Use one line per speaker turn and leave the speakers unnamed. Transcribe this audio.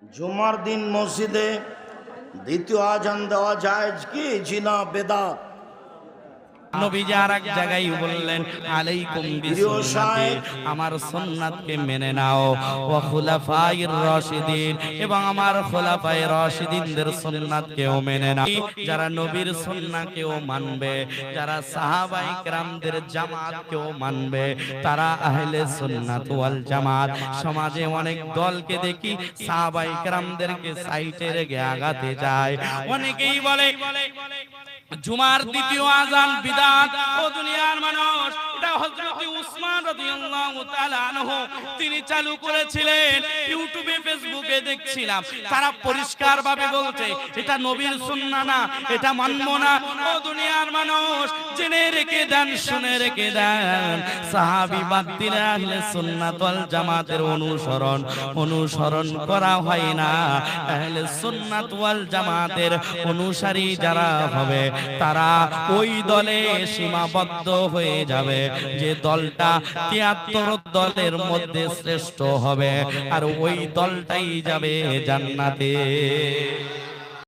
জুমার দিন মসজিদে দ্বিতীয় আজান দেওয়া জায়েজ কি জিনা বেদাত?
নবীজি আরেক জায়গায় বললেন, আলাইকুম বিসুন্নতি, আমার সুন্নাতকে মেনে নাও, ওয়া খুলাফায়ে রাশিদিন, এবং আমার খুলাফায়ে রাশিদিনদের সুন্নাতকেও মেনে নাও। যারা নবীর সুন্নাহকেও মানবে, যারা সাহাবায়ে কেরামদের জামাতকেও মানবে, তারা আহলে সুন্নাত ওয়াল জামাত। সমাজে অনেক দলকে দেখি সাহাবায়ে কেরামদেরকে সাইটে রেখে আগাতে যায়। অনেকেই বলে জুমার দ্বিতীয় আযান বিদআত। ও দুনিয়ার মানুষ, এটা হযরত উসমান রাদিয়াল্লাহু তাআলা আনহু তিনি চালু করেছিলেন। ইউটিউবে ফেসবুকে দেখছিলাম, তারা পরিষ্কার ভাবে বলছে এটা নবীর সুন্নাহ না, এটা মানব না। ও দুনিয়ার মানুষ, জেনে রেখে দেন, শুনে রেখে দেন, সাহাবী বাদ দিলে আহলে সুন্নাত ওয়াল জামাতের অনুসরণ করা হয় না। আহলে সুন্নাত ওয়াল জামাতের অনুসারী যারা হবে, তারা ওই দলে সীমাবদ্ধ হয়ে যাবে যে দলটা ৭৩ দলের মধ্যে শ্রেষ্ঠ হবে, আর ওই দলটাই যাবে জান্নাতে।